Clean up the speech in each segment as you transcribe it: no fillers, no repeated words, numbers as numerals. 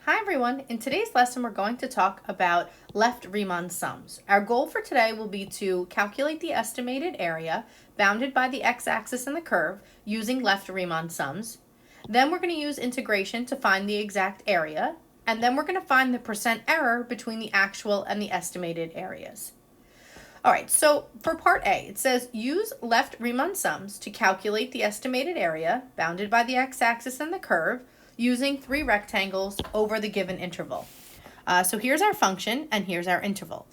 Hi everyone, in today's lesson we're going to talk about left Riemann sums. Our goal for today will be to calculate the estimated area bounded by the x-axis and the curve using left Riemann sums. Then we're going to use integration to find the exact area, and then we're going to find the percent error between the actual and the estimated areas. Alright, so for part A, it says use left Riemann sums to calculate the estimated area bounded by the x-axis and the curve using three rectangles over the given interval. So here's our function and here's our interval.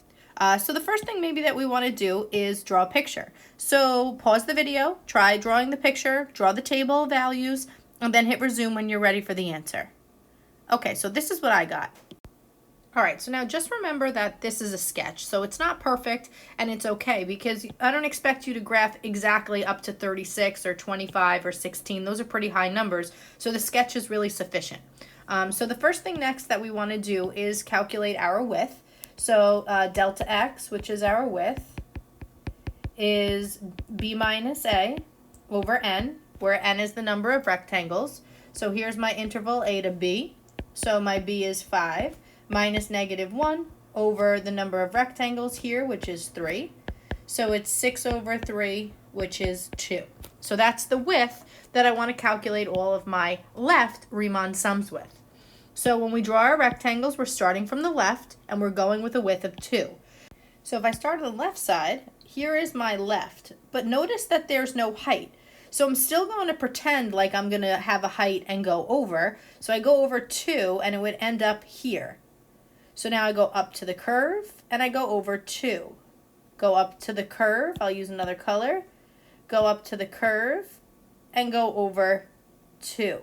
So the first thing maybe that we want to do is draw a picture. So pause the video, try drawing the picture, draw the table of values, and then hit resume when you're ready for the answer. Okay, so this is what I got. Alright, so now just remember that this is a sketch, so it's not perfect, and it's okay, because I don't expect you to graph exactly up to 36 or 25 or 16. Those are pretty high numbers, so the sketch is really sufficient. So the first thing next that we want to do is calculate our width. So delta x, which is our width, is b minus a over n, where n is the number of rectangles. So here's my interval a to b, so my b is 5. Minus -1 over the number of rectangles here, which is 3. So it's 6 over 3, which is 2. So that's the width that I want to calculate all of my left Riemann sums with. So when we draw our rectangles, we're starting from the left, and we're going with a width of 2. So if I start on the left side, here is my left. But notice that there's no height. So I'm still going to pretend like I'm going to have a height and go over. So I go over 2, and it would end up here. So now I go up to the curve, and I go over 2. Go up to the curve, I'll use another color. Go up to the curve, and go over 2.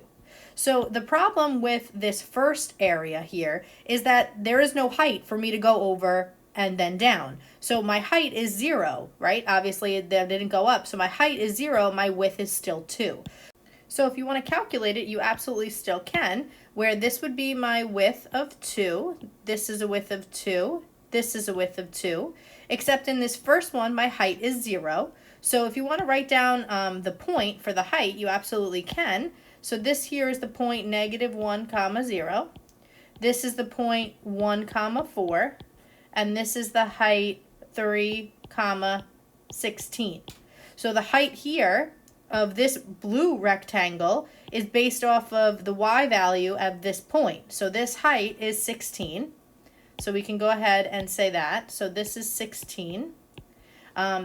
So the problem with this first area here is that there is no height for me to go over and then down. So my height is 0, right? Obviously it didn't go up, so my height is 0, my width is still 2. So if you want to calculate it, you absolutely still can, where this would be my width of 2, this is a width of 2, this is a width of 2, except in this first one, my height is 0. So if you want to write down the point for the height, you absolutely can. So this here is the point -1, 0. This is the point 1, 4, and this is the height 3, 16. So the height here of this blue rectangle is based off of the y value of this point. So this height is 16. So we can go ahead and say that. So this is 16.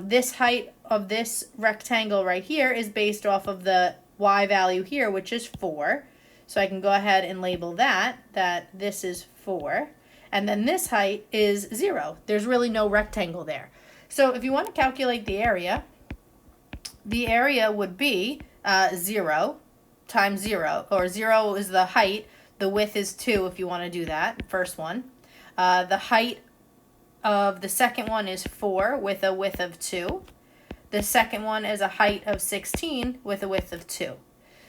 This height of this rectangle right here is based off of the y value here, which is 4. So I can go ahead and label that this is 4. And then this height is 0. There's really no rectangle there. So if you want to calculate the area would be 0 times 0, or 0 is the height, the width is 2 if you want to do that, first one. The height of the second one is 4 with a width of 2. The second one is a height of 16 with a width of 2.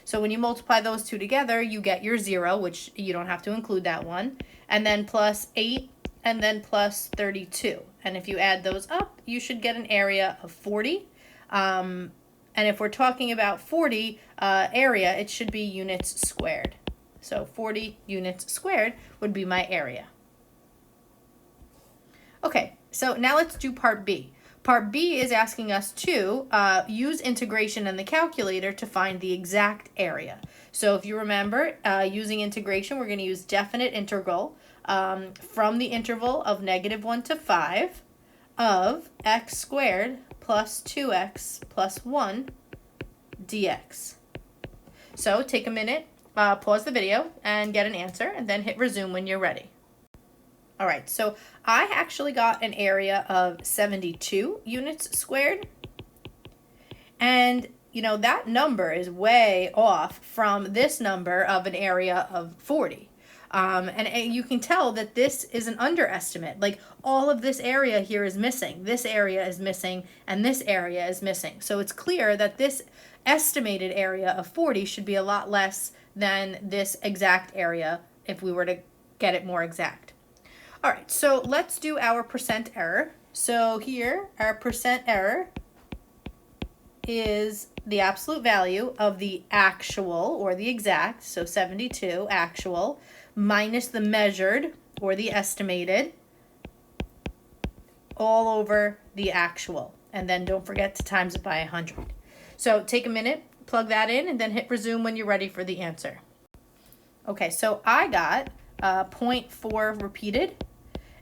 So when you multiply those two together, you get your 0, which you don't have to include that one, and then plus 8, and then plus 32. And if you add those up, you should get an area of 40. And if we're talking about 40 area, it should be units squared. So 40 units squared would be my area. Okay, so now let's do part B. Part B is asking us to use integration in the calculator to find the exact area. So if you remember, using integration, we're going to use definite integral from the interval of -1 to 5 of x squared plus 2x plus 1 dx. So take a minute, pause the video, and get an answer, and then hit resume when you're ready. Alright, so I actually got an area of 72 units squared, and you know that number is way off from this number of an area of 40. And you can tell that this is an underestimate. Like all of this area here is missing. This area is missing, and this area is missing. So it's clear that this estimated area of 40 should be a lot less than this exact area if we were to get it more exact. All right, so let's do our percent error. So here, our percent error is the absolute value of the actual or the exact, so 72 actual, minus the measured or the estimated, all over the actual. And then don't forget to times it by 100. So take a minute, plug that in, and then hit resume when you're ready for the answer. Okay, so I got 0.4 repeated.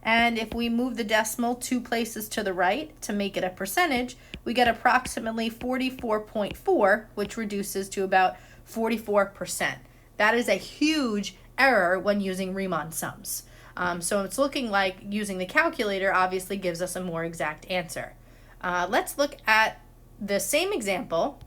And if we move the decimal 2 places to the right to make it a percentage, we get approximately 44.4, which reduces to about 44%. That is a huge error when using Riemann sums. So it's looking like using the calculator obviously gives us a more exact answer. Let's look at the same example,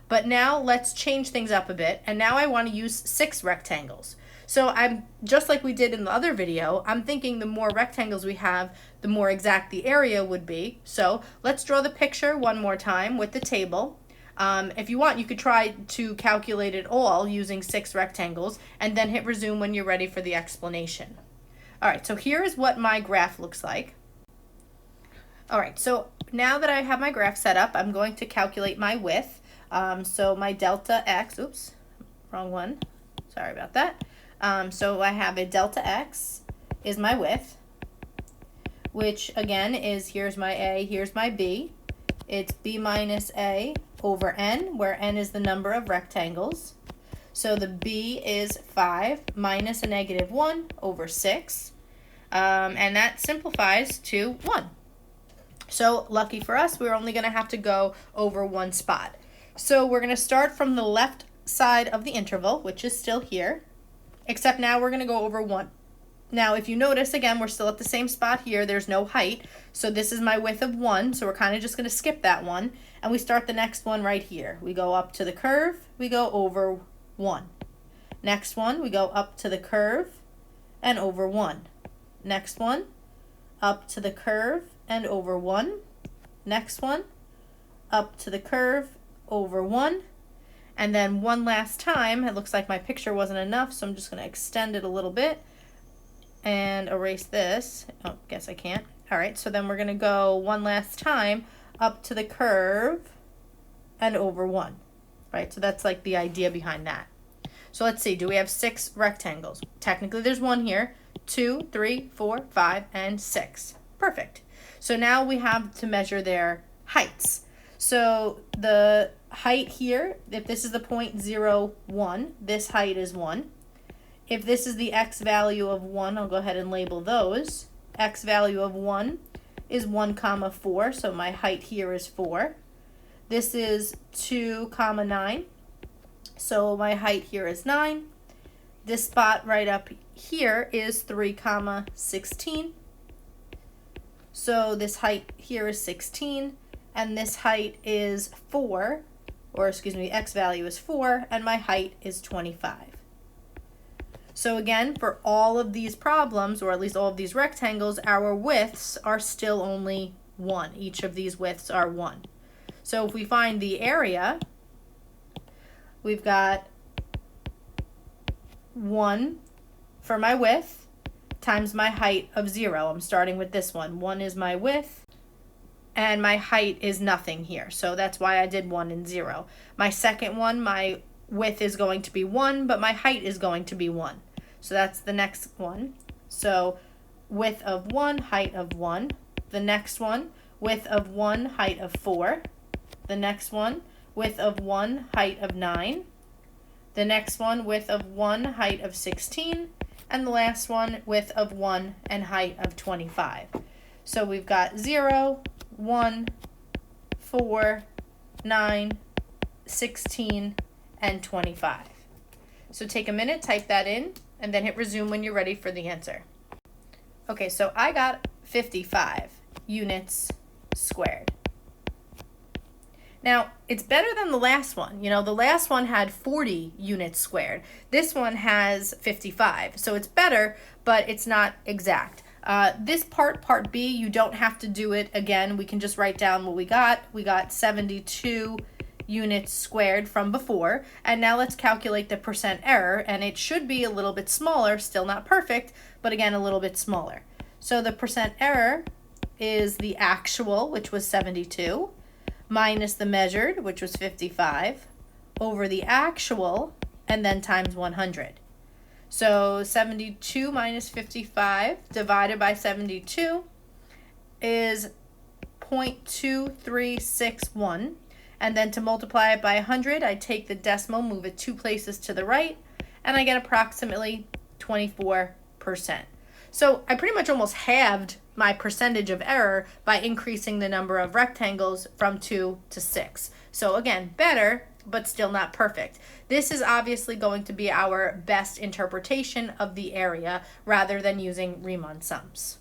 but now let's change things up a bit. And now I want to use 6 rectangles. So I'm just like we did in the other video, I'm thinking the more rectangles we have, the more exact the area would be. So let's draw the picture one more time with the table. If you want, you could try to calculate it all using 6 rectangles and then hit resume when you're ready for the explanation. All right, so here is what my graph looks like. All right, so now that I have my graph set up, I'm going to calculate my width. So my delta x, oops, wrong one, sorry about that. So I have a delta x is my width, which again is, here's my a, here's my b. It's b minus a over n, where n is the number of rectangles. So the b is 5 minus a negative 1 over 6. And that simplifies to 1. So lucky for us, we're only going to have to go over one spot. So we're going to start from the left side of the interval, which is still here, except now we're going to go over 1. Now, if you notice, again, we're still at the same spot here. There's no height. So this is my width of 1. So we're kind of just going to skip that one. And we start the next one right here. We go up to the curve. We go over 1. Next one, we go up to the curve and over 1. Next one, up to the curve and over 1. Next one, up to the curve, over 1. And then one last time, it looks like my picture wasn't enough, so I'm just going to extend it a little bit and erase this. Oh, guess I can't. All right, so then we're going to go one last time up to the curve and over 1. Right, so that's like the idea behind that. So let's see, do we have 6 rectangles? Technically there's 1 here, 2, 3, 4, 5, and 6. Perfect. So now we have to measure their heights. So the height here, if this is the point 0, 1, this height is 1. If this is the x value of 1, I'll go ahead and label those. X value of 1 is 1, 4, so my height here is 4. This is 2, 9, so my height here is 9. This spot right up here is 3, 16. So this height here is 16, and this height is 4, or excuse me, x value is 4, and my height is 25. So again, for all of these problems, or at least all of these rectangles, our widths are still only 1. Each of these widths are 1. So if we find the area, we've got 1 for my width times my height of 0. I'm starting with this one. 1 is my width, and my height is nothing here. So that's why I did 1 and 0. My second one, my width is going to be 1, but my height is going to be 1. So that's the next one. So width of 1, height of 1. The next one, width of 1, height of 4. The next one, width of 1, height of 9. The next one, width of 1, height of 16. And the last one, width of 1 and height of 25. So we've got 0, 1, 4, 9, 16, and 25. So take a minute, type that in, and then hit resume when you're ready for the answer. Okay, so I got 55 units squared. Now, it's better than the last one. You know, the last one had 40 units squared. This one has 55. So it's better, but it's not exact. This part B, you don't have to do it again. We can just write down what we got. We got 72 units squared from before. And now let's calculate the percent error. And it should be a little bit smaller, still not perfect, but again, a little bit smaller. So the percent error is the actual, which was 72, minus the measured, which was 55, over the actual, and then times 100. So 72 minus 55 divided by 72 is 0.2361. And then to multiply it by 100, I take the decimal, move it 2 places to the right, and I get approximately 24%. So I pretty much almost halved my percentage of error by increasing the number of rectangles from 2 to 6. So again, better, but still not perfect. This is obviously going to be our best interpretation of the area rather than using Riemann sums.